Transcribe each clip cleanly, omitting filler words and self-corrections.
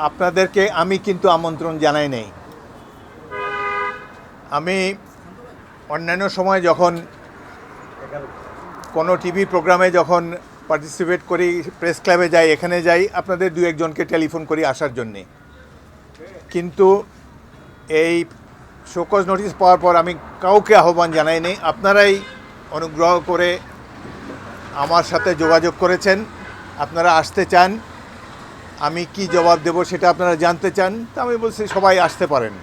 আপনাদেরকে আমি কিন্তু আমন্ত্রণ জানাই নাই। আমি অন্যান্য সময় যখন কোনো টিভি প্রোগ্রামে যখন পার্টিসিপেট করি, প্রেস ক্লাবে যাই, এখানে যাই, আপনাদের দু একজনকে টেলিফোন করি আসার জন্যে। কিন্তু এই শোকজ নোটিশ পাওয়ার পর আমি কাউকে আহ্বান জানাইনি। আপনারাই অনুগ্রহ করে আমার সাথে যোগাযোগ করেছেন, আপনারা আসতে চান, আমি কি জবাব দেব সেটা আপনারা জানতে চান। তা আমি বলছি সবাই আসতে পারেন,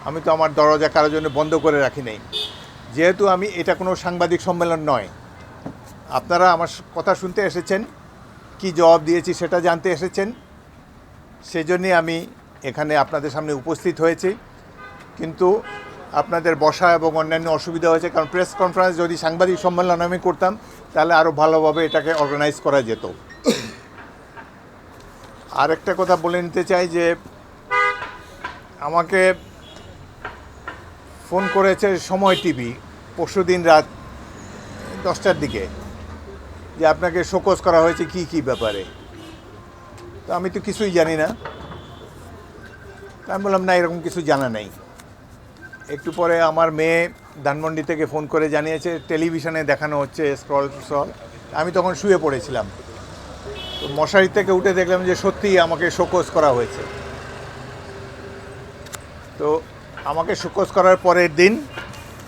আমি তো আমার দরজা কারোর জন্য বন্ধ করে রাখি নেই। যেহেতু এটা কোনো সাংবাদিক সম্মেলন নয়, আপনারা আমার কথা শুনতে এসেছেন, কি জবাব দিয়েছি সেটা জানতে এসেছেন, সেজন্যই আমি এখানে আপনাদের সামনে উপস্থিত হয়েছি। কিন্তু আপনাদের বসা এবং অন্যান্য অসুবিধা হয়েছে, কারণ প্রেস কনফারেন্স যদি সাংবাদিক সম্মেলন আমি করতাম তাহলে আরও ভালোভাবে এটাকে অর্গানাইজ করা যেত। আরেকটা কথা বলে নিতে চাই যে আমাকে ফোন করেছে সময় টিভি পরশুদিন রাত 10টার দিকে যে আপনাকে শোকজ করা হয়েছে কি ব্যাপারে। তো আমি তো কিছুই জানি না। আমি বললাম না, এরকম কিছু জানা নেই। একটু পরে আমার মেয়ে ধানমন্ডি থেকে ফোন করে জানিয়েছে টেলিভিশনে দেখানো হচ্ছে স্ক্রল। আমি তখন শুয়ে পড়েছিলাম, তো মশারি থেকে উঠে দেখলাম যে সত্যিই আমাকে শোকজ করা হয়েছে। তো আমাকে শোকজ করার পরের দিন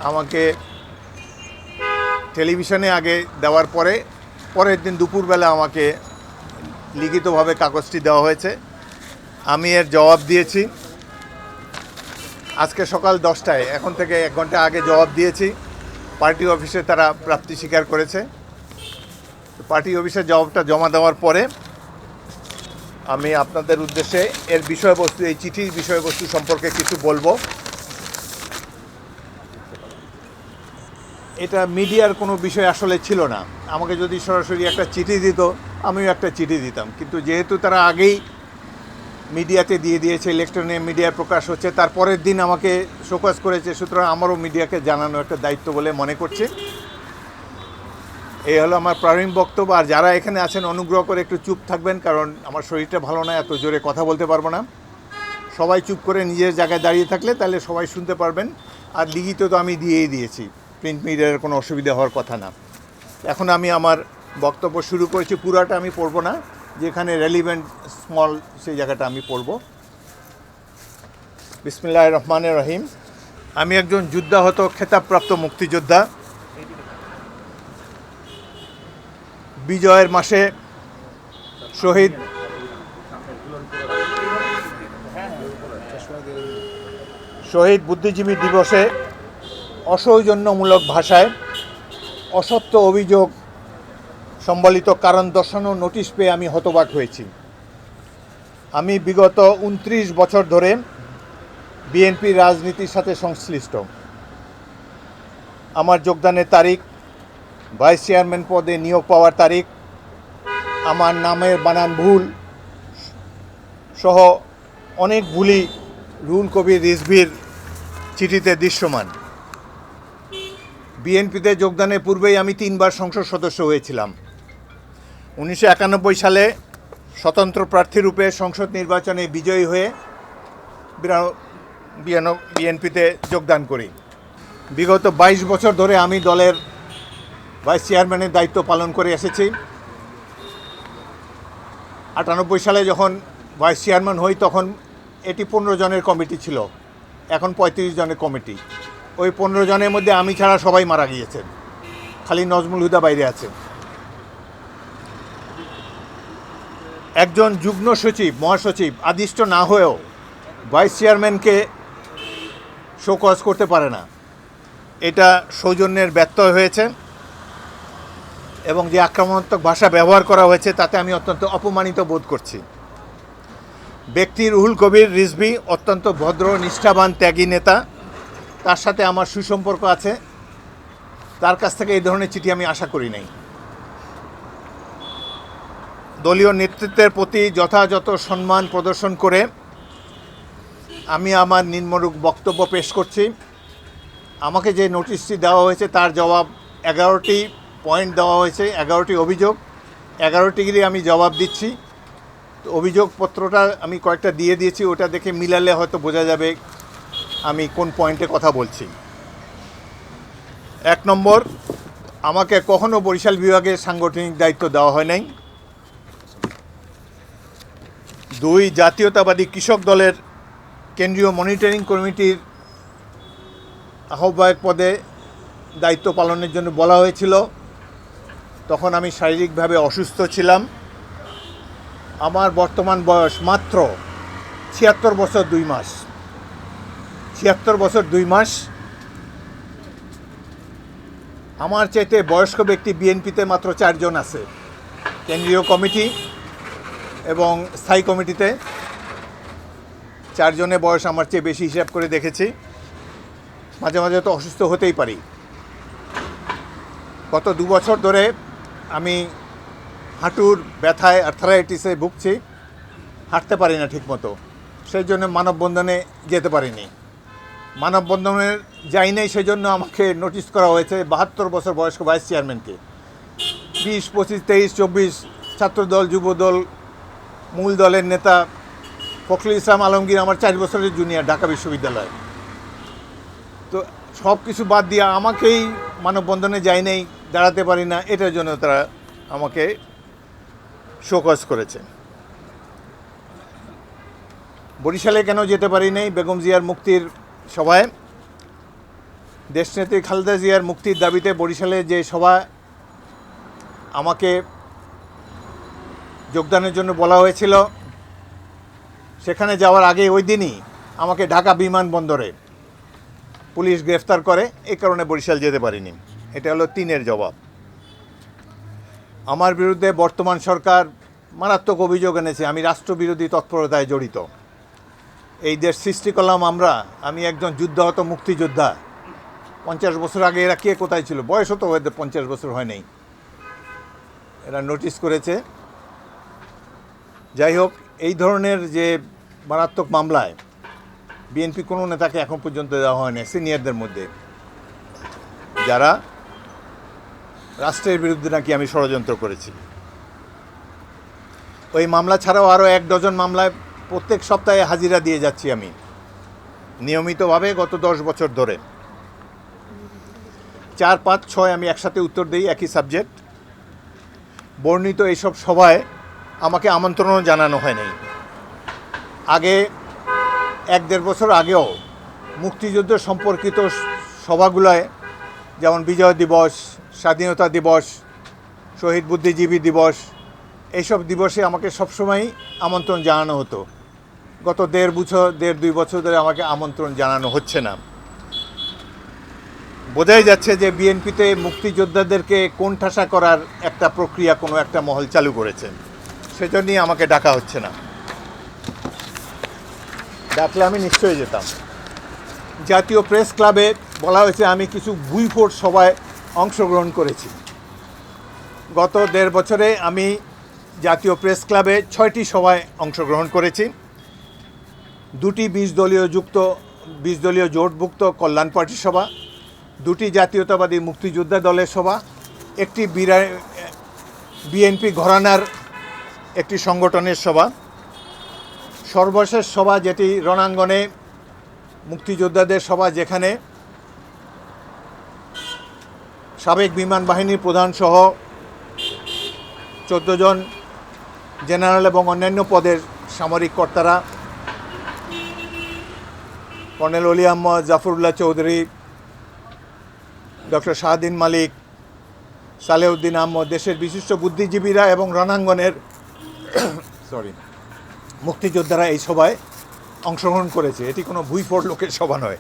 আমাকে টেলিভিশনে আগে দেওয়ার পরের দিন দুপুরবেলা আমাকে লিখিতভাবে কাগজটি দেওয়া হয়েছে। আমি এর জবাব দিয়েছি আজকে সকাল 10টায়, এখন থেকে 1 ঘন্টা আগে জবাব দিয়েছি। পার্টি অফিসে তারা প্রাপ্তি স্বীকার করেছে। পার্টি অফিসে জবাবটা জমা দেওয়ার পরে আমি আপনাদের উদ্দেশ্যে এর বিষয়বস্তু, এই চিঠির বিষয়বস্তু সম্পর্কে কিছু বলবো। এটা মিডিয়ার কোনো বিষয় আসলে ছিল না। আমাকে যদি সরাসরি একটা চিঠি দিত আমিও একটা চিঠি দিতাম, কিন্তু যেহেতু তারা আগেই মিডিয়াতে দিয়ে দিয়েছে, ইলেকট্রনিক মিডিয়ায় প্রকাশ হচ্ছে, তারপরের দিন আমাকে শোকজ করেছে, সুতরাং আমারও মিডিয়াকে জানানো একটা দায়িত্ব বলে মনে করছি। এই হলো আমার প্রারম্ভিক বক্তব্য। আর যারা এখানে আছেন অনুগ্রহ করে একটু চুপ থাকবেন, কারণ আমার শরীরটা ভালো না, এত জোরে কথা বলতে পারবো না। সবাই চুপ করে নিজের জায়গায় দাঁড়িয়ে থাকলে তাহলে সবাই শুনতে পারবেন। আর লিখিত তো আমি দিয়েই দিয়েছি, প্রিন্ট মিডিয়ার কোনো অসুবিধা হওয়ার কথা না। এখন আমি আমার বক্তব্য শুরু করেছি, পুরাটা আমি পড়ব না, যেখানে রেলিভেন্ট স্মল সেই জায়গাটা আমি পড়ব। বিসমিল্লাহির রহমানির রহিম। আমি একজন যুদ্ধাহত খেতাবপ্রাপ্ত মুক্তিযোদ্ধা। বিজয়ের মাসে শহীদ বুদ্ধিজীবী দিবসে অসৌজন্যমূলক ভাষায় অসত্য অভিযোগ সম্বলিত কারণ দর্শানো নোটিশ পেয়ে আমি হতবাক হয়েছি। আমি বিগত 29 বছর ধরে বিএনপি রাজনীতির সাথে সংশ্লিষ্ট। আমার যোগদানের তারিখ, ভাইস চেয়ারম্যান পদে নিয়োগ পাওয়ার তারিখ, আমার নামের বানান ভুল সহ অনেক ভুলই রুহুল কবির রিজভীর চিঠিতে দৃশ্যমান। বিএনপিতে যোগদানের পূর্বেই আমি 3 বার সংসদ সদস্য হয়েছিলাম। 1991 সালে স্বতন্ত্র প্রার্থীরূপে সংসদ নির্বাচনে বিজয়ী হয়ে বিএনপিতে যোগদান করি। বিগত 22 বছর ধরে আমি দলের ভাইস চেয়ারম্যানের দায়িত্ব পালন করে এসেছি। 98 সালে যখন ভাইস চেয়ারম্যান হই তখন এটি 15 জনের কমিটি ছিল, এখন 35 জনের কমিটি। ওই 15 জনের মধ্যে আমি ছাড়া সবাই মারা গিয়েছেন, খালি নজমুল হুদা বাইরে আছে। একজন যুগ্ম সচিব, মহাসচিব আদিষ্ট না হয়েও ভাইস চেয়ারম্যানকে শোকজ করতে পারে না। এটা সৌজন্যের ব্যত্যয় হয়েছে এবং যে আক্রমণাত্মক ভাষা ব্যবহার করা হয়েছে তাতে আমি অত্যন্ত অপমানিত বোধ করছি। ব্যক্তি রুহুল কবির রিজভী অত্যন্ত ভদ্র, নিষ্ঠাবান, ত্যাগী নেতা। তার সাথে আমার সুসম্পর্ক আছে। তার কাছ থেকে এই ধরনের চিঠি আমি আশা করি নাই। দলীয় নেতৃত্বের প্রতি যথাযথ সম্মান প্রদর্শন করে আমি আমার নিম্নরূপ বক্তব্য পেশ করছি। আমাকে যে নোটিশটি দেওয়া হয়েছে তার জবাব 11টি পয়েন্ট দেওয়া হয়েছে, 11টি অভিযোগ, 11টিরই আমি জবাব দিচ্ছি। তো অভিযোগপত্রটা আমি কয়েকটা দিয়ে দিয়েছি, ওটা দেখে মিলালে হয়তো বোঝা যাবে আমি কোন পয়েন্টে কথা বলছি। 1 নম্বর, আমাকে কখনো বরিশাল বিভাগের সাংগঠনিক দায়িত্ব দেওয়া হয় নাই। 2, জাতীয়তাবাদী কৃষক দলের কেন্দ্রীয় মনিটরিং কমিটির আহ্বায়ক পদে দায়িত্ব পালনের জন্য বলা হয়েছিল। তখন আমি শারীরিকভাবে অসুস্থ ছিলাম। আমার বর্তমান বয়স মাত্র 76 বছর 2 মাস। 76 বছর 2 মাস। আমার চাইতে বয়স্ক ব্যক্তি বিএনপিতে মাত্র 4 জন আছে, কেন্দ্রীয় কমিটি এবং স্থায়ী কমিটিতে 4 জনের বয়স আমার চেয়ে বেশি হিসাব করে দেখেছি। মাঝে মাঝে তো অসুস্থ হতেই পারি। গত 2 বছর ধরে আমি হাঁটুর ব্যথায় আর্থারাইটিসে ভুগছি, হাঁটতে পারি না ঠিকমতো। সেই জন্য মানববন্ধনে যেতে পারিনি। মানববন্ধনের যাই নাই, সেই জন্য আমাকে নোটিশ করা হয়েছে 72 বছর বয়স্ক ভাইস চেয়ারম্যানকে। 20, 25, 23, 24 ছাত্রদল, যুবদল, মূল দলের নেতা ফখরুল ইসলাম আলমগীর আমার 4 বছরের জুনিয়র ঢাকা বিশ্ববিদ্যালয়। তো সব কিছু বাদ দিয়ে আমাকেই মানববন্ধনে যাই নাই, দাঁড়াতে পারি না, এটার জন্য তারা আমাকে শোকজ করেছে। বরিশালে কেন যেতে পারি নাই? বেগম জিয়ার মুক্তির সভায়, দেশনেত্রী খালেদা জিয়ার মুক্তির দাবিতে বরিশালে যে সভা আমাকে যোগদানের জন্য বলা হয়েছিল, সেখানে যাওয়ার আগে ওই দিনই আমাকে ঢাকা বিমানবন্দরে পুলিশ গ্রেফতার করে। এই কারণে বরিশাল যেতে পারিনি। এটা হলো 3-এর জবাব। আমার বিরুদ্ধে বর্তমান সরকার মারাত্মক অভিযোগ এনেছে আমি রাষ্ট্রবিরোধী তৎপরতায় জড়িত। এই দেশ সৃষ্টি করলাম আমরা, আমি একজন যুদ্ধাহত মুক্তিযোদ্ধা। 50 বছর আগে এরা কে কোথায় ছিল? বয়সও তো ওদের 50 বছর হয় নাই। এরা নোটিশ করেছে। যাই হোক, এই ধরনের যে মারাত্মক মামলায় বিএনপি কোনো নেতাকে এখন পর্যন্ত দেওয়া হয় না, সিনিয়রদের মধ্যে, যারা রাষ্ট্রের বিরুদ্ধে নাকি আমি ষড়যন্ত্র করেছি। ওই মামলা ছাড়াও আরও 1 ডজন মামলায় প্রত্যেক সপ্তাহে হাজিরা দিয়ে যাচ্ছি আমি নিয়মিতভাবে গত 10 বছর ধরে। 4, 5, 6 আমি একসাথে উত্তর দিই, একই সাবজেক্ট। বর্ণিত এইসব সভায় আমাকে আমন্ত্রণও জানানো হয় নাই। আগে 1-1.5 বছর আগেও মুক্তিযুদ্ধ সম্পর্কিত সভাগুলোয়, যেমন বিজয় দিবস, স্বাধীনতা দিবস, শহীদ বুদ্ধিজীবী দিবস, এইসব দিবসে আমাকে সবসময় আমন্ত্রণ জানানো হতো। গত 1.5-2 বছর ধরে আমাকে আমন্ত্রণ জানানো হচ্ছে না। বোঝাই যাচ্ছে যে বিএনপিতে মুক্তিযোদ্ধাদেরকে কোণঠাসা করার একটা প্রক্রিয়া কোনো একটা মহল চালু করেছে। সেজন্যই আমাকে ডাকা হচ্ছে না। ডাকলে আমি নিশ্চয়ই যেতাম। জাতীয় প্রেস ক্লাবে বলা হয়েছে আমি কিছু ভুইফোট সভায় অংশগ্রহণ করেছি। গত 1.5 বছরে আমি জাতীয় প্রেস ক্লাবে 6টি সভায় অংশগ্রহণ করেছি। 2টি 20 দলীয় জোটভুক্ত কল্যাণ পার্টির সভা, 2টি জাতীয়তাবাদী মুক্তিযোদ্ধা দলের সভা, একটি বিএনপি ঘরানার একটি সংগঠনের সভা, সর্বশেষ সভা যেটি রণাঙ্গনে মুক্তিযোদ্ধাদের সভা, যেখানে সাবেক বিমান বাহিনীর প্রধানসহ 14 জন জেনারেল এবং অন্যান্য পদের সামরিক কর্তারা, কর্নেল অলি আহমদ, জাফরুল্লাহ চৌধুরী, ডক্টর শাহদিন মালিক, সালেউদ্দিন আহমদ, দেশের বিশিষ্ট বুদ্ধিজীবীরা এবং রণাঙ্গনের মুক্তিযোদ্ধারা এই সভায় অংশগ্রহণ করেছে। এটি কোনো ভুইফোট লোকের সভা নয়।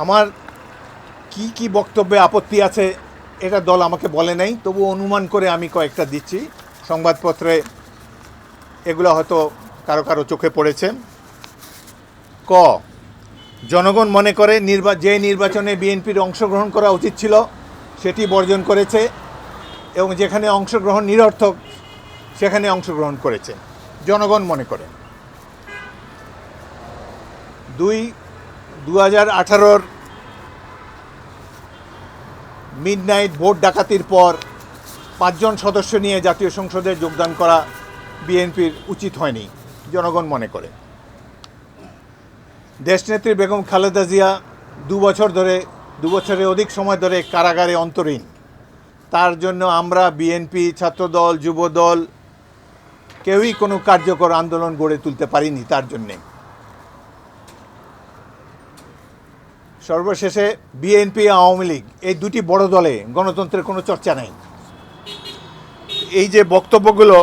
আমার কি কি বক্তব্যে আপত্তি আছে এটা দল আমাকে বলে নাই, তবু অনুমান করে আমি কয়েকটা দিচ্ছি। সংবাদপত্রে এগুলো হয়তো কারো কারো চোখে পড়েছে। ক, জনগণ মনে করে যে নির্বাচনে বিএনপির অংশগ্রহণ করা উচিত ছিল সেটি বর্জন করেছে এবং যেখানে অংশগ্রহণ নিরর্থক সেখানে অংশগ্রহণ করেছে, জনগণ মনে করে। 2, 2018-র মিডনাইট ভোট ডাকাতির পর 5 জন সদস্য নিয়ে জাতীয় সংসদে যোগদান করা বিএনপির উচিত হয়নি জনগণ মনে করে। দেশনেত্রী বেগম খালেদা জিয়া 2 বছরের অধিক সময় ধরে কারাগারে অন্তরীণ। তার জন্য আমরা বিএনপি, ছাত্রদল, যুবদল কেউই কোনো কার্যকর আন্দোলন গড়ে তুলতে পারিনি তার জন্যে। সর্বশেষে বিএনপি, আওয়ামী লীগ এই দুটি বড় দলে গণতন্ত্রের কোনো চর্চা নেই। এই যে বক্তব্যগুলো,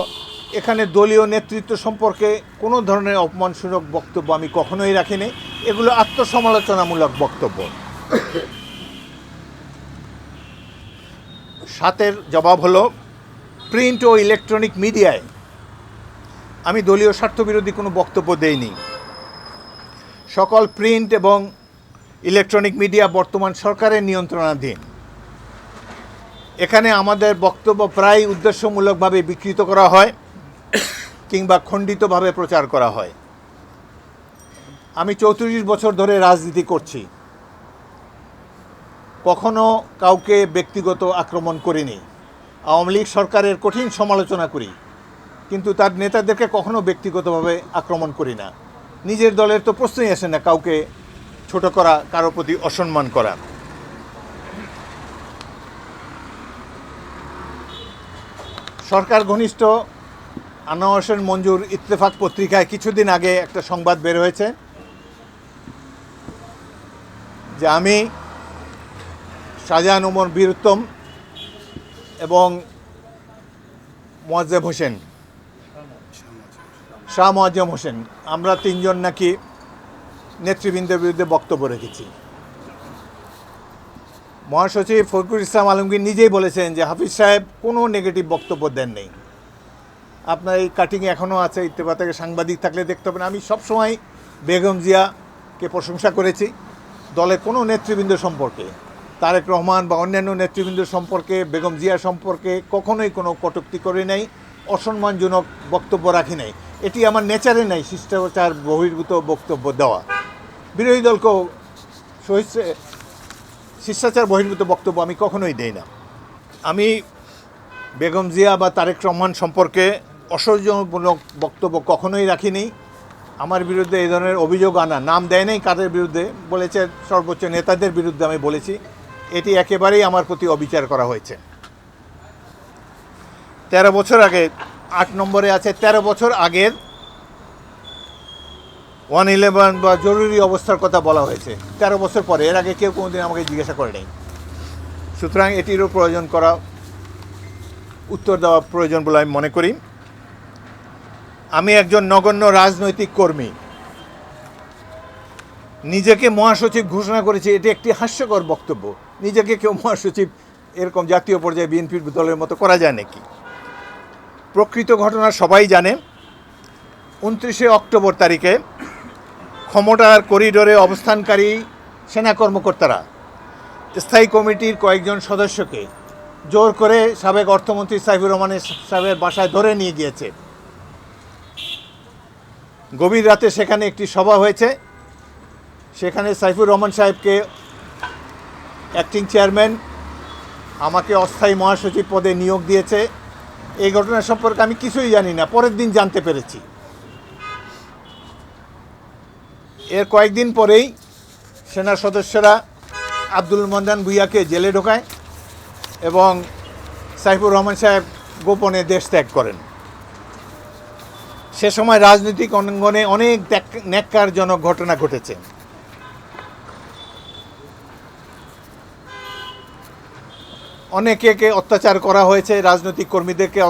এখানে দলীয় নেতৃত্ব সম্পর্কে কোনো ধরনের অপমানসূচক বক্তব্য আমি কখনোই রাখিনি। এগুলো আত্মসমালোচনামূলক বক্তব্য। 7-এর জবাব হলো, প্রিন্ট ও ইলেকট্রনিক মিডিয়ায় আমি দলীয় স্বার্থবিরোধী কোনো বক্তব্য দেইনি। সকল প্রিন্ট এবং ইলেকট্রনিক মিডিয়া বর্তমান সরকারের নিয়ন্ত্রণাধীন। এখানে আমাদের বক্তব্য প্রায় উদ্দেশ্যমূলকভাবে বিকৃত করা হয় কিংবা খণ্ডিতভাবে প্রচার করা হয়। আমি 34 বছর ধরে রাজনীতি করছি, কখনো কাউকে ব্যক্তিগত আক্রমণ করিনি। আওয়ামী লীগ সরকারের কঠিন সমালোচনা করি, কিন্তু তার নেতাদেরকে কখনো ব্যক্তিগতভাবে আক্রমণ করি না। নিজের দলের তো প্রশ্নই আসে না কাউকে ছোট করা, কারো প্রতি অসম্মান করা। সরকার ঘনিষ্ঠ আনোয়ার হোসেন মঞ্জুর ইত্তেফাক পত্রিকায় কিছুদিন আগে একটা সংবাদ বের হয়েছে যে আমি, শাহজাহান ওমর বীরুত্তম এবং শাহ মোয়াজ্জেম হোসেন, আমরা 3 জন নাকি নেতৃবৃন্দের বিরুদ্ধে বক্তব্য রেখেছি। মহাসচিব ফখরুল ইসলাম আলমগীর নিজেই বলেছেন যে হাফিজ সাহেব কোনো নেগেটিভ বক্তব্য দেন নেই। আপনার এই কাটিংয়ে এখনও আছে, ইত্তেফাক থেকে সাংবাদিক থাকলে দেখতে পাবেন। আমি সবসময় বেগম জিয়াকে প্রশংসা করেছি। দলের কোনো নেতৃবৃন্দ সম্পর্কে, তারেক রহমান বা অন্যান্য নেতৃবৃন্দ সম্পর্কে, বেগম জিয়া সম্পর্কে কখনোই কোনো কটূক্তি করি নাই, অসম্মানজনক বক্তব্য রাখি নাই। এটি আমার নেচারে নাই শিষ্টাচার বহির্ভূত বক্তব্য দেওয়া। বিরোধী দলকেও শিষ্টাচার বহির্ভূত বক্তব্য আমি কখনোই দেই না। আমি বেগম জিয়া বা তারেক রহমান সম্পর্কে অসৌজন্যমূলক বক্তব্য কখনোই রাখিনি। আমার বিরুদ্ধে এই ধরনের অভিযোগ আনা, নাম দেয় নাই কাদের বিরুদ্ধে, বলেছে সর্বোচ্চ নেতাদের বিরুদ্ধে আমি বলেছি। এটি একেবারেই আমার প্রতি অবিচার করা হয়েছে। 13 বছর আগে, 8 নম্বরে আছে, 13 বছর আগের 111 বা জরুরি অবস্থার কথা বলা হয়েছে 13 বছর পরে। এর আগে কেউ কোনোদিন আমাকে জিজ্ঞাসা করে নাই। সুতরাং এটিরও উত্তর দেওয়া প্রয়োজন বলে আমি মনে করি। আমি একজন নগণ্য রাজনৈতিক কর্মী, নিজেকে মহাসচিব ঘোষণা করেছি। এটি একটি হাস্যকর বক্তব্য। নিজেকে কেউ মহাসচিব এরকম জাতীয় পর্যায়ে বিএনপির দলের মতো করা যায় নাকি? প্রকৃত ঘটনা সবাই জানে। 29 অক্টোবর তারিখে ক্ষমতার করিডোরে অবস্থানকারী সেনা কর্মকর্তারা স্থায়ী কমিটির কয়েকজন সদস্যকে জোর করে সাবেক অর্থমন্ত্রী সাইফুর রহমান সাহেবের বাসায় ধরে নিয়ে গিয়েছে। গভীর রাতে সেখানে একটি সভা হয়েছে। সেখানে সাইফুর রহমান সাহেবকে অ্যাক্টিং চেয়ারম্যান, আমাকে অস্থায়ী মহাসচিব পদে নিয়োগ দিয়েছে। এই ঘটনা সম্পর্কে আমি কিছুই জানি না, পরের দিন জানতে পেরেছি। এর কয়েকদিন পরেই সেনা সদস্যরা আব্দুল মান্নান ভূঁইয়াকে জেলে ঢোকায় এবং সাইফুর রহমান সাহেব গোপনে দেশ ত্যাগ করেন। সে সময় রাজনৈতিক অঙ্গনে অনেক ন্যাক্কারজনক ঘটনা ঘটেছে। অনেকে অত্যাচার করা হয়েছে, রাজনৈতিক কর্মীদেরকে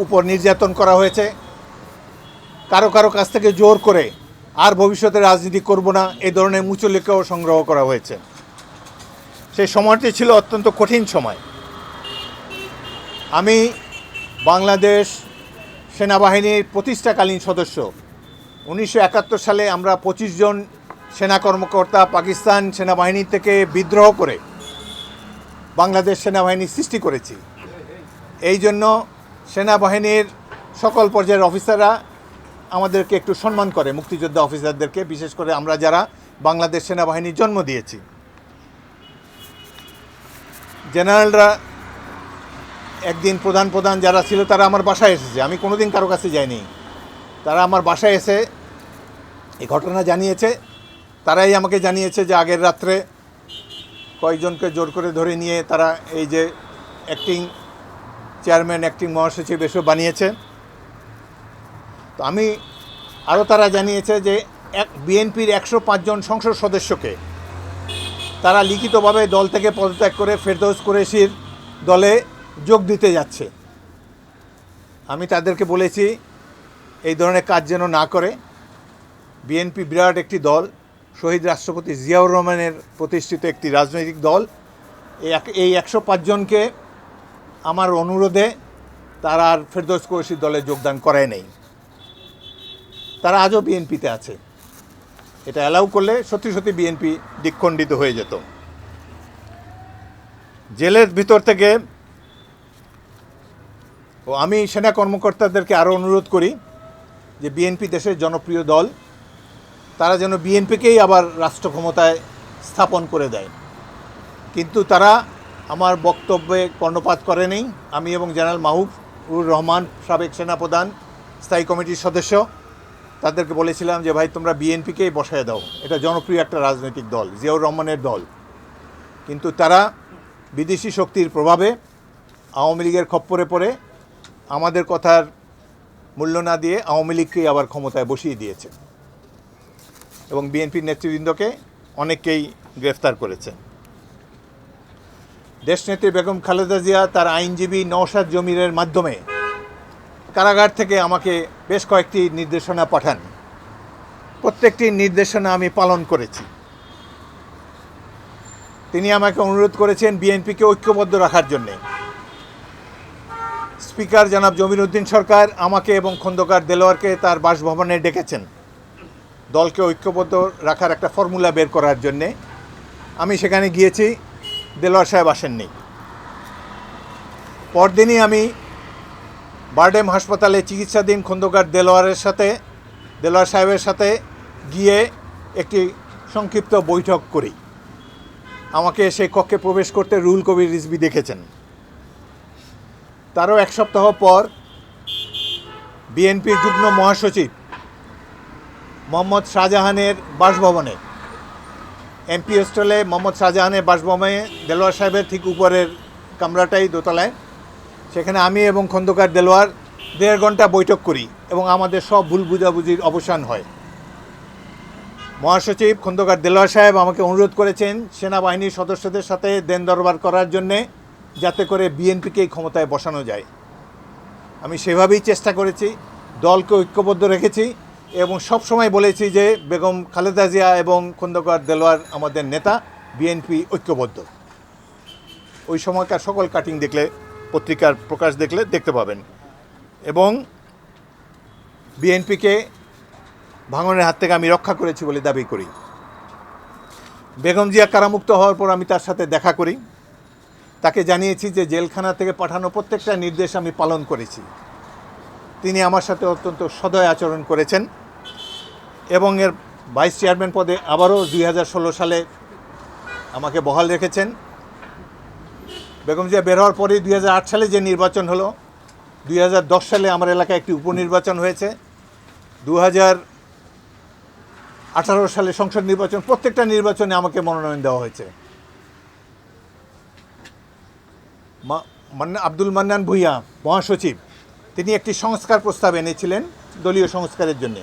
উপর নির্যাতন করা হয়েছে। কারো কারো কাছ থেকে জোর করে আর ভবিষ্যতে রাজনীতি করব না এই ধরনের মুচলেখাও সংগ্রহ করা হয়েছে। সেই সময়টি ছিল অত্যন্ত কঠিন সময়। আমি বাংলাদেশ সেনাবাহিনীর প্রতিষ্ঠাকালীন সদস্য। 1971 সালে আমরা 25 জন সেনা কর্মকর্তা পাকিস্তান সেনাবাহিনী থেকে বিদ্রোহ করে বাংলাদেশ সেনাবাহিনী সৃষ্টি করেছি। এই জন্য সেনাবাহিনীর সকল পর্যায়ের অফিসাররা আমাদেরকে একটু সম্মান করে, মুক্তিযোদ্ধা অফিসারদেরকে, বিশেষ করে আমরা যারা বাংলাদেশ সেনাবাহিনীর জন্ম দিয়েছি। জেনারেলরা একদিন প্রধান যারা ছিল তারা আমার বাসায় এসেছে, আমি কোনোদিন কারো কাছে যাইনি। তারা আমার বাসায় এসে এই ঘটনা জানিয়েছে। তারাই আমাকে জানিয়েছে যে আগের রাত্রে কয়েকজনকে জোর করে ধরে নিয়ে তারা এই যে অ্যাক্টিং চেয়ারম্যান, অ্যাক্টিং মহাসচিব এসব বানিয়েছে। তো আমি আরও তারা জানিয়েছে যে বিএনপির 105 জন সংসদ সদস্যকে তারা লিখিতভাবে দল থেকে পদত্যাগ করে ফেরদৌস কুরেশির দলে যোগ দিতে যাচ্ছে। আমি তাদেরকে বলেছি এই ধরনের কাজ যেন না করে। বিএনপি বিরাট একটি দল, শহীদ রাষ্ট্রপতি জিয়াউর রহমানের প্রতিষ্ঠিত একটি রাজনৈতিক দল। এই 105 জনকে আমার অনুরোধে তারা আর ফেরদৌস কুরেশির দলে যোগদান করায় নেই। তারা আজও বিএনপিতে আছে। এটা অ্যালাউ করলে সত্যি সত্যি বিএনপি দ্বিখণ্ডিত হয়ে যেত। জেলের ভিতর থেকে আমি সেনা কর্মকর্তাদেরকে আরও অনুরোধ করি যে বিএনপি দেশের জনপ্রিয় দল, তারা যেন বিএনপিকেই আবার রাষ্ট্র ক্ষমতায় স্থাপন করে দেয়। কিন্তু তারা আমার বক্তব্যে কর্ণপাত করেনি। আমি এবং জেনারেল মাহবুবুর রহমান, সাবেক সেনাপ্রধান, স্থায়ী কমিটির সদস্য, তাদেরকে বলেছিলাম যে ভাই তোমরা বিএনপিকেই বসায় দাও, এটা জনপ্রিয় একটা রাজনৈতিক দল, জিয়াউর রহমানের দল। কিন্তু তারা বিদেশি শক্তির প্রভাবে আওয়ামী লীগের খপ্পরে পড়ে আমাদের কথার মূল্য না দিয়ে আওয়ামী লীগকেই আবার ক্ষমতায় বসিয়ে দিয়েছে এবং বিএনপির নেতৃবৃন্দকে অনেককেই গ্রেফতার করেছে। দেশনেত্রী বেগম খালেদা জিয়া তার আইনজীবী নওশাদ জমিরের মাধ্যমে কারাগার থেকে আমাকে বেশ কয়েকটি নির্দেশনা পাঠান। প্রত্যেকটি নির্দেশনা আমি পালন করেছি। তিনি আমাকে অনুরোধ করেছেন বিএনপিকে ঐক্যবদ্ধ রাখার জন্যে। স্পিকার জনাব জমির উদ্দিন সরকার আমাকে এবং খন্দকার দেলোয়ারকে তার বাসভবনে ডেকেছেন দলকে ঐক্যবদ্ধ রাখার একটা ফর্মুলা বের করার জন্যে। আমি সেখানে গিয়েছি, দেলোয়ার সাহেব আসেননি। পরদিনই আমি বারডেম হাসপাতালে চিকিৎসাধীন খন্দকার দেলোয়ার সাহেবের সাথে গিয়ে একটি সংক্ষিপ্ত বৈঠক করি। আমাকে সেই কক্ষে প্রবেশ করতে রুহুল কবির রিজভী দেখেছেন। তারও এক সপ্তাহ পর বিএনপির যুগ্ম মহাসচিব মোহাম্মদ শাহজাহানের বাসভবনে, এমপি হোস্টেলে মোহাম্মদ শাহজাহানের বাসভবনে, দেলোয়ার সাহেবের ঠিক উপরের কামরাটাই দোতলায়, সেখানে আমি এবং খন্দকার দেলোয়ার 1.5 ঘন্টা বৈঠক করি এবং আমাদের সব ভুল বুঝাবুঝির অবসান হয়। মহাসচিব খন্দকার দেলোয়ার সাহেব আমাকে অনুরোধ করেছেন সেনাবাহিনীর সদস্যদের সাথে দেন দরবার করার জন্যে, যাতে করে বিএনপিকেই ক্ষমতায় বসানো যায়। আমি সেভাবেই চেষ্টা করেছি, দলকে ঐক্যবদ্ধ রেখেছি এবং সব সময় বলেছি যে বেগম খালেদা জিয়া এবং খন্দকার দেলোয়ার আমাদের নেতা, বিএনপি ঐক্যবদ্ধ। ওই সময়কার সকল কাটিং দেখলে, পত্রিকার প্রকাশ দেখলে দেখতে পাবেন। এবং বিএনপিকে ভাঙনের হাত থেকে আমি রক্ষা করেছি বলে দাবি করি। বেগম জিয়া কারামুক্ত হওয়ার পর আমি তার সাথে দেখা করি। তাকে জানিয়েছি যে জেলখানা থেকে পাঠানো প্রত্যেকটা নির্দেশ আমি পালন করেছি। তিনি আমার সাথে অত্যন্ত সদয় আচরণ করেছেন এবং এর ভাইস চেয়ারম্যান পদে আবারও 2016 সালে আমাকে বহাল রেখেছেন। বেগম জিয়া বের হওয়ার পরে 2008 সালে যে নির্বাচন হলো, 2010 সালে আমার এলাকায় একটি উপনির্বাচন হয়েছে, 2018 সালে সংসদ নির্বাচন, প্রত্যেকটা নির্বাচনে আমাকে মনোনয়ন দেওয়া হয়েছে। আব্দুল মান্নান ভূঁইয়া মহাসচিব, তিনি একটি সংস্কার প্রস্তাব এনেছিলেন দলীয় সংস্কারের জন্য।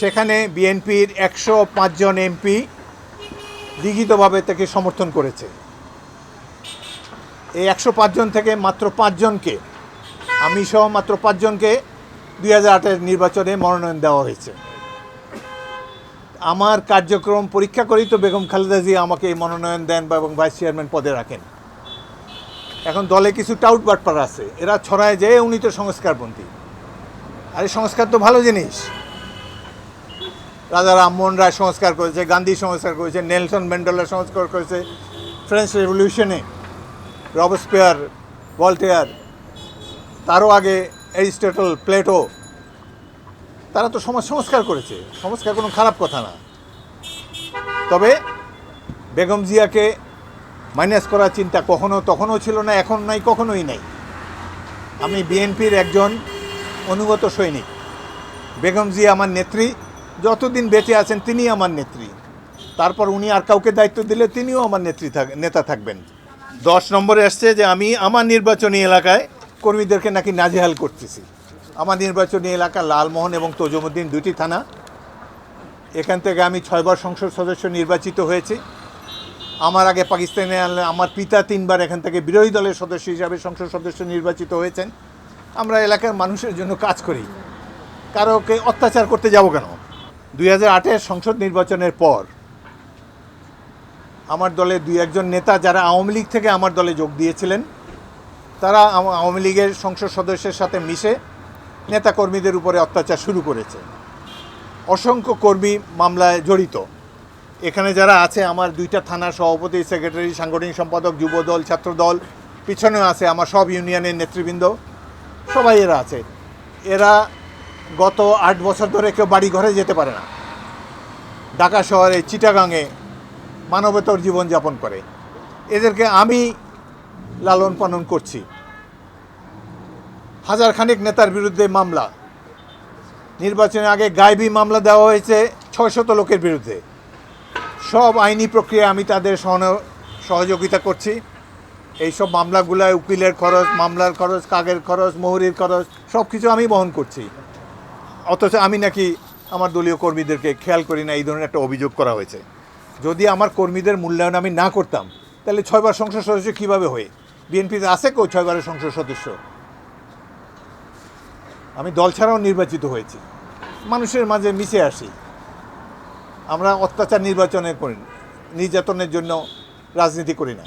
সেখানে বিএনপির 105 জন এমপি লিখিতভাবে তাকে সমর্থন করেছে। এই 105 জন থেকে মাত্র 5 জনকে, আমি সহ মাত্র 5 জনকে 2008-এর নির্বাচনে মনোনয়ন দেওয়া হয়েছে। আমার কার্যক্রম পরীক্ষা করেই তো বেগম খালেদা জিয়া আমাকে এই মনোনয়ন দেন এবং ভাইস চেয়ারম্যান পদে রাখেন। এখন দলে কিছু টাউট বাটপার আছে, এরা ছড়ায় যে উনি তো সংস্কারপন্থী। আরে সংস্কার তো ভালো জিনিস। রাজা রামমোহন রায় সংস্কার করেছে, গান্ধী সংস্কার করেছে, নেলসন ম্যান্ডেলা সংস্কার করেছে, ফ্রেঞ্চ রেভলিউশনে রবস্পিয়ার, ভলটেয়ার, তারও আগে অ্যারিস্টটল, প্লেটো, তারা তো সমাজ সংস্কার করেছে। সংস্কার কোনো খারাপ কথা না। তবে বেগম জিয়াকে মাইনাস করার চিন্তা তখনও ছিল না, এখন নাই, কখনোই নাই। আমি বিএনপির একজন অনুগত সৈনিক। বেগম জিয়া আমার নেত্রী, যতদিন বেঁচে আছেন তিনি আমার নেত্রী। তারপর উনি আর কাউকে দায়িত্ব দিলে তিনিও আমার নেতা থাকবেন। 10 নম্বরে আসছে যে আমি আমার নির্বাচনী এলাকায় কর্মীদেরকে নাকি নাজেহাল করতেছি। আমার নির্বাচনী এলাকা লালমোহন এবং তজুমুদ্দিন, 2টি থানা। এখান থেকে আমি 6 বার সংসদ সদস্য নির্বাচিত হয়েছি। আমার আগে পাকিস্তানে আমার পিতা 3 বার এখান থেকে বিরোধী দলের সদস্য হিসাবে সংসদ সদস্য নির্বাচিত হয়েছেন। আমরা এলাকার মানুষের জন্য কাজ করি, কারোকে অত্যাচার করতে যাব কেন? 2008-এর সংসদ নির্বাচনের পর আমার দলে 2-1 নেতা যারা আওয়ামী লীগ থেকে আমার দলে যোগ দিয়েছিলেন, তারা আওয়ামী লীগের সংসদ সদস্যের সাথে মিশে নেতাকর্মীদের উপরে অত্যাচার শুরু করেছে। অসংখ্য কর্মী মামলায় জড়িত। এখানে যারা আছে, আমার 2টা থানার সভাপতি, সেক্রেটারি, সাংগঠনিক সম্পাদক, যুবদল, ছাত্রদল, পিছনেও আছে আমার সব ইউনিয়নের নেতৃবৃন্দ, সবাই এরা আছে। এরা গত 8 বছর ধরে কেউ বাড়ি ঘরে যেতে পারে না। ঢাকা শহরে, চিটাগাংয়ে মানবেতর জীবনযাপন করে। এদেরকে আমি লালন পালন করছি। 1000 খানেক নেতার বিরুদ্ধে মামলা, নির্বাচনের আগে গায়েবী মামলা দেওয়া হয়েছে 600 লোকের বিরুদ্ধে। সব আইনি প্রক্রিয়া আমি তাদের সহযোগিতা করছি। এইসব মামলাগুলায় উকিলের খরচ, মামলার খরচ, কাগের খরচ, মোহরির খরচ সব কিছু আমি বহন করছি। অথচ আমি নাকি আমার দলীয় কর্মীদেরকে খেয়াল করি না, এই ধরনের একটা অভিযোগ করা হয়েছে। যদি আমার কর্মীদের মূল্যায়ন আমি না করতাম, তাহলে 6 বার সংসদ সদস্য কীভাবে হয়ে? বিএনপিতে আছে কেউ 6 বারের সংসদ সদস্য? আমি দল ছাড়াও নির্বাচিত হয়েছি, মানুষের মাঝে মিশে আসি। আমরা অত্যাচার নির্বাচনে করি, নির্যাতনের জন্য রাজনীতি করি না।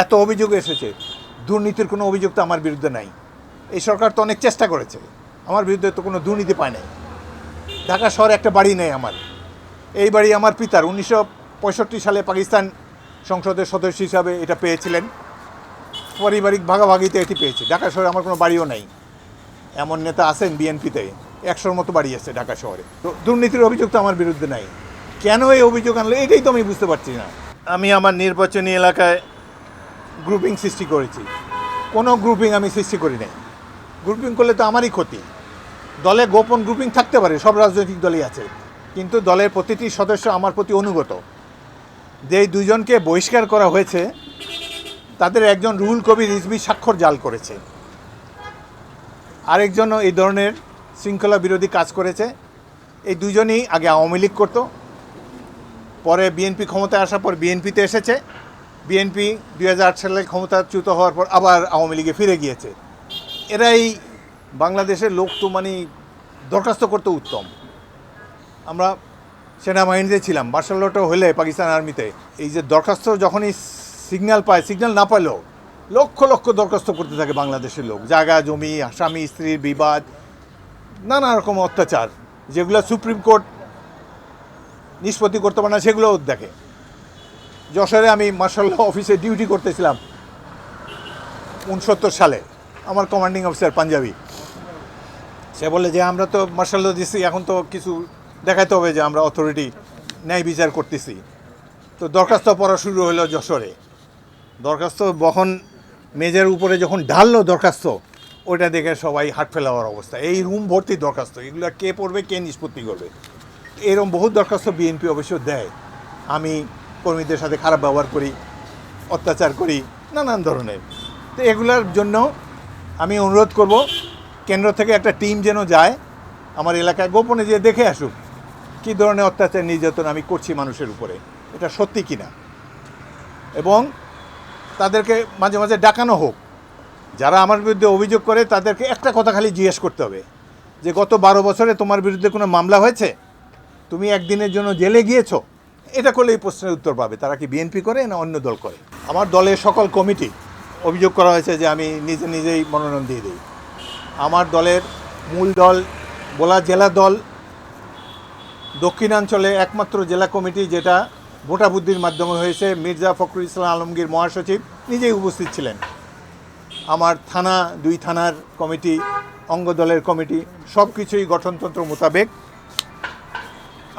এত অভিযোগ এসেছে, দুর্নীতির কোনো অভিযোগ তো আমার বিরুদ্ধে নাই। এই সরকার তো অনেক চেষ্টা করেছে, আমার বিরুদ্ধে তো কোনো দুর্নীতি পায় নাই। ঢাকা শহরে একটা বাড়ি নেই আমার, এই বাড়ি আমার পিতার। 1965 সালে পাকিস্তান সংসদের সদস্য হিসাবে এটা পেয়েছিলেন, পারিবারিক ভাগাভাগিতে এটি পেয়েছি। ঢাকা শহরে আমার কোনো বাড়িও নেই। এমন নেতা আছেন বিএনপিতে, 100-র মতো বাড়ি আছে ঢাকা শহরে। তো দুর্নীতির অভিযোগ তো আমার বিরুদ্ধে নাই। কেন এই অভিযোগ আনলো, এটাই তো আমি বুঝতে পারছি না। আমি আমার নির্বাচনী এলাকায় গ্রুপিং সৃষ্টি করেছি, কোনো গ্রুপিং আমি সৃষ্টি করি নাই। গ্রুপিং করলে তো আমারই ক্ষতি। দলে গোপন গ্রুপিং থাকতে পারে, সব রাজনৈতিক দলই আছে, কিন্তু দলের প্রতিটি সদস্য আমার প্রতি অনুগত। যেই 2 জনকে বহিষ্কার করা হয়েছে, তাদের একজন রুহুল কবির রিজভী স্বাক্ষর জাল করেছে, আরেকজনও এই ধরনের শৃঙ্খলা বিরোধী কাজ করেছে। এই 2 জনই আগে আওয়ামী লীগ করতো, পরে বিএনপি ক্ষমতায় আসার পর বিএনপিতে এসেছে। বিএনপি 2008 সালে ক্ষমতাচ্যুত হওয়ার পর আবার আওয়ামী লীগে ফিরে গিয়েছে। এরাই বাংলাদেশের লোক তো মানে দরখাস্ত করতে উত্তম। আমরা সেনাবাহিনীতে ছিলাম, মার্শাল লটাও হলে পাকিস্তান আর্মিতে। এই যে দরখাস্ত যখনই সিগন্যাল পায়, সিগন্যাল না পাইলেও লক্ষ লক্ষ দরখাস্ত করতে থাকে বাংলাদেশের লোক। জায়গা জমি, স্বামী স্ত্রীর বিবাদ, নানা রকম অত্যাচার, যেগুলো সুপ্রিম কোর্ট নিষ্পত্তি করতে পারে না, সেগুলোও দেখে। যশোরে আমি মার্শাল ল অফিসে ডিউটি করতেছিলাম 69 সালে। আমার কমান্ডিং অফিসার পাঞ্জাবি, সে বলে যে আমরা তো মার্শাল ল দিচ্ছি, এখন তো কিছু দেখাতে হবে যে আমরা অথরিটি, ন্যায় বিচার করতেছি। তো দরখাস্ত পড়া শুরু হলো যশোরে। দরখাস্ত বহন মেজের উপরে যখন ঢাললো দরখাস্ত, ওইটা দেখে সবাই হাট ফেলাওয়ার অবস্থা। এই রুম ভর্তি দরখাস্ত, এগুলো কে পড়বে, কে নিষ্পত্তি করবে? এরকম বহু দরখাস্ত বিএনপি অবশ্য দেয়। আমি কর্মীদের সাথে খারাপ ব্যবহার করি, অত্যাচার করি, নানান ধরনের। তো এগুলোর জন্য আমি অনুরোধ করব, কেন্দ্র থেকে একটা টিম যেন যায় আমার এলাকায়, গোপনে যেয়ে দেখে আসুক কী ধরনের অত্যাচার নির্যাতন আমি করছি মানুষের উপরে, এটা সত্যি কিনা। এবং তাদেরকে মাঝে মাঝে ডাকানো হোক। যারা আমার বিরুদ্ধে অভিযোগ করে তাদেরকে একটা কথা খালি জিজ্ঞেস করতে হবে যে গত 12 বছরে তোমার বিরুদ্ধে কোনো মামলা হয়েছে? তুমি একদিনের জন্য জেলে গিয়েছো? এটা করলে এই প্রশ্নের উত্তর পাবে, তারা কি বিএনপি করে না অন্য দল করে। আমার দলের সকল কমিটি অভিযোগ করা হয়েছে যে আমি নিজেই মনোনয়ন দিয়ে দিই। আমার দলের মূল দল বোলা জেলা দল, দক্ষিণাঞ্চলে একমাত্র জেলা কমিটি যেটা ভোটাভুদ্দির মাধ্যমে হয়েছে, মির্জা ফখরুল ইসলাম আলমগীর মহাসচিব নিজেই উপস্থিত ছিলেন। আমার থানা, 2 থানার কমিটি, অঙ্গ দলের কমিটি, সব কিছুই গঠনতন্ত্র মোতাবেক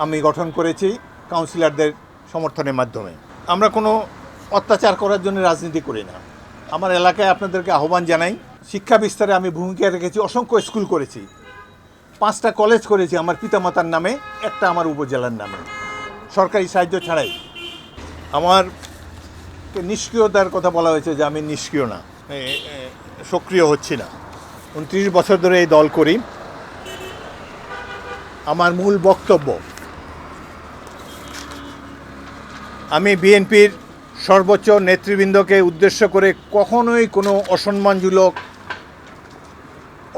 আমি গঠন করেছি কাউন্সিলরদের সমর্থনের মাধ্যমে। আমরা কোনো অত্যাচার করার জন্য রাজনীতি করি না। আমার এলাকায় আপনাদেরকে আহ্বান জানাই, শিক্ষা বিস্তারে আমি ভূমিকা রেখেছি, অসংখ্য স্কুল করেছি, 5টা কলেজ করেছি আমার পিতামাতার নামে, একটা আমার উপজেলার নামে, সরকারি সাহায্য ছাড়াই। আমার নিষ্ক্রিয়তার কথা বলা হয়েছে যে আমি নিষ্ক্রিয় না, সক্রিয় হচ্ছি না। 29 বছর ধরে এই দল করি। আমার মূল বক্তব্য, আমি বিএনপির সর্বোচ্চ নেতৃবৃন্দকে উদ্দেশ্য করে কখনোই কোনো অসম্মানজনক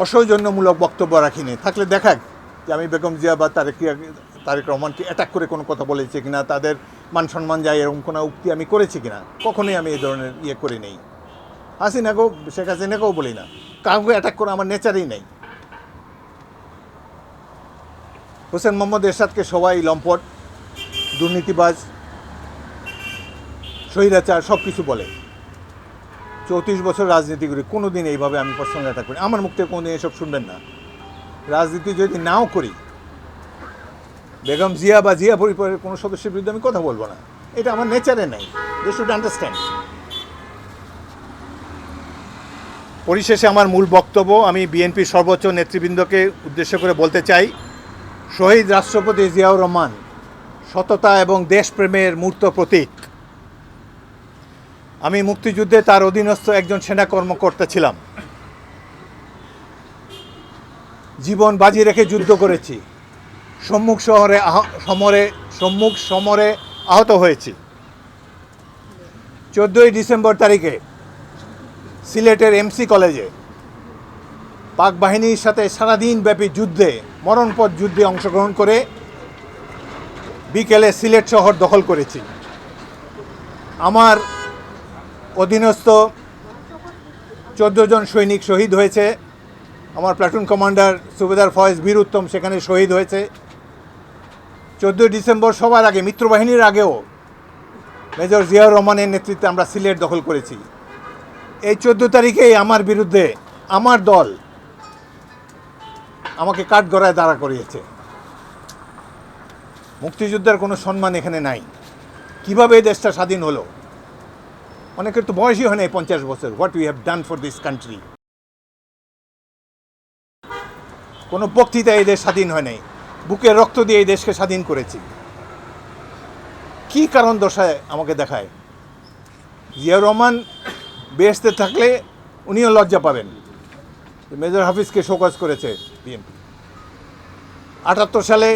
অসৌজন্যমূলক বক্তব্য রাখিনি। থাকলে দেখাক যে আমি বেগম জিয়া বা তারেক রহমানকে অ্যাটাক করে কোনো কথা বলেছি কিনা, তাদের মান সম্মান যায় এরকম কোনো উক্তি আমি করেছি কিনা। কখনোই আমি এই ধরনের করি নেই। হাসিনাকেও, শেখ হাসিনাকেও বলি না, কাউকে অ্যাটাক করা আমার নেচারই নেই। হোসেন মোহাম্মদ এরশাদকে সবাই লম্পট, দুর্নীতিবাজ, স্বৈরাচার সব কিছু বলে। 34 বছর রাজনীতি করি, কোনো দিন এইভাবে আমি পার্সোনাল অ্যাটাক করি। আমার মুখ থেকে কোনো দিন এসব শুনবেন না। রাজনীতি যদি নাও করি, বেগম জিয়া বা জিয়া পরিবারের কোনো সদস্যের বিরুদ্ধে আমি কথা বলবো না। এটা আমার নেচারে নেই। They should understand. পরিশেষে আমার মূল বক্তব্য, আমি বিএনপির সর্বোচ্চ নেতৃবৃন্দকে উদ্দেশ্য করে বলতে চাই, শহীদ রাষ্ট্রপতি জিয়াউর রহমান সততা এবং দেশপ্রেমের মূর্ত প্রতীক। আমি মুক্তিযুদ্ধে তার অধীনস্থ একজন সেনা কর্মকর্তা ছিলাম। জীবন বাজি রেখে যুদ্ধ করেছি, সম্মুখ সমরে আহত হয়েছি। 14ই ডিসেম্বর তারিখে সিলেটের এমসি কলেজে পাক বাহিনীর সাথে সারাদিন ব্যাপী যুদ্ধে, মরণপথ যুদ্ধে অংশগ্রহণ করে বিকেলে সিলেট শহর দখল করেছি। আমার অধীনস্থ 14 জন সৈনিক শহীদ হয়েছে। আমার প্লাটুন কমান্ডার সুবেদার ফয়েজ বীর উত্তম সেখানে শহীদ হয়েছে। 14 ডিসেম্বর সবার আগে, মিত্রবাহিনীর আগেও মেজর জিয়াউর রহমানের নেতৃত্বে আমরা সিলেট দখল করেছি। এই 14 তারিখেই আমার বিরুদ্ধে আমার দল আমাকে কাঠগড়ায় দাঁড়া করিয়েছে। মুক্তিযুদ্ধের কোনো সম্মান এখানে নাই। কিভাবে এই দেশটা স্বাধীন হলো? অনেকের তো বয়সই হয় না 50 বছর। What we have done for this country. কোনো বক্তৃতায় এই দেশ স্বাধীন হয় নাই। বুকে রক্ত দিয়ে এই দেশকে স্বাধীন করেছি। কি কারণ দশায় আমাকে দেখায়? জিয়াউর রহমান বেহেশতে থাকলে উনিও লজ্জা পাবেন। মেজর হাফিজকে শোকজ করেছে বিএনপি। 78 সালে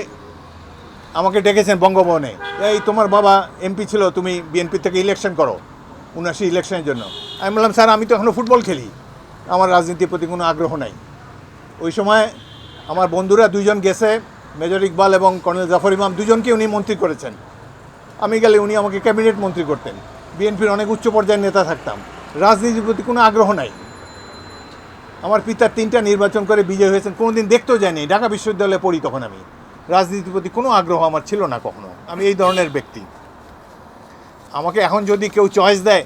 আমাকে ডেকেছেন বঙ্গভবনে, এই তোমার বাবা এমপি ছিল, তুমি বিএনপি থেকে ইলেকশন করো 79 ইলেকশনের জন্য। আমি বললাম, স্যার আমি তো এখনও ফুটবল খেলি, আমার রাজনীতির প্রতি কোনো আগ্রহ নাই। ওই সময় আমার বন্ধুরা 2 জন গেছে, মেজর ইকবাল এবং কর্নেল জাফর ইমাম, 2 জনকে উনি মন্ত্রী করেছেন। আমি গেলে উনি আমাকে ক্যাবিনেট মন্ত্রী করতেন। বিএনপির অনেক উচ্চ পর্যায়ের নেতা থাকতাম। রাজনীতির প্রতি কোনো আগ্রহ নাই। আমার পিতা 3টা নির্বাচন করে বিজয় হয়েছেন, কোনো দিন দেখতেও যায়নি। ঢাকা বিশ্ববিদ্যালয়ে পড়ি তখন। আমি রাজনীতির প্রতি কোনো আগ্রহ আমার ছিল না কখনো। আমি এই ধরনের ব্যক্তি। আমাকে এখন যদি কেউ চয়েস দেয়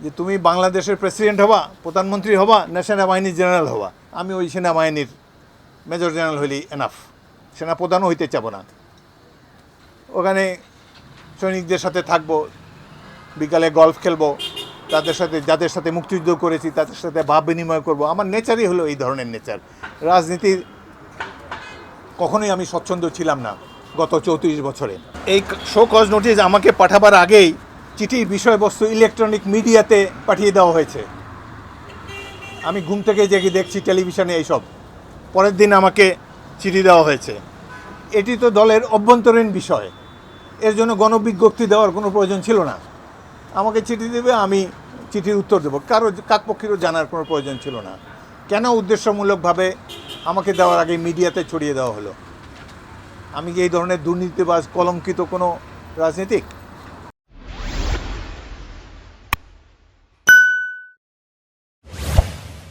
যে তুমি বাংলাদেশের প্রেসিডেন্ট হবা, প্রধানমন্ত্রী হবা, না সেনাবাহিনীর জেনারেল হবা, আমি ওই সেনাবাহিনীর মেজর জেনারেল হইলেই এনাফ। সেনাপ্রধানও হইতে চাবো না। ওখানে সৈনিকদের সাথে থাকবো, বিকালে গলফ খেলবো, যাদের সাথে মুক্তিযুদ্ধ করেছি তাদের সাথে ভাব বিনিময় করব। আমার নেচারই হলো এই ধরনের নেচার। রাজনীতির কখনোই আমি স্বচ্ছন্দ ছিলাম না গত 34 বছরে। এই শো কজ নোটিশ আমাকে পাঠাবার আগেই চিঠির বিষয়বস্তু ইলেকট্রনিক মিডিয়াতে পাঠিয়ে দেওয়া হয়েছে। আমি ঘুম থেকে জেগে দেখছি টেলিভিশনে এইসব। পরের দিন আমাকে চিঠি দেওয়া হয়েছে। এটি তো দলের অভ্যন্তরীণ বিষয়, এর জন্য গণবিজ্ঞপ্তি দেওয়ার কোনো প্রয়োজন ছিল না। আমাকে চিঠি দেবে, আমি চিঠির উত্তর দেবো। কাকপক্ষেরও জানার কোনো প্রয়োজন ছিল না। কেন উদ্দেশ্যমূলকভাবে আমাকে দেওয়ার আগে মিডিয়াতে ছড়িয়ে দেওয়া হলো? আমি কি এই ধরনের দুর্নীতিবাজ, কলঙ্কিত কোনো রাজনীতিক?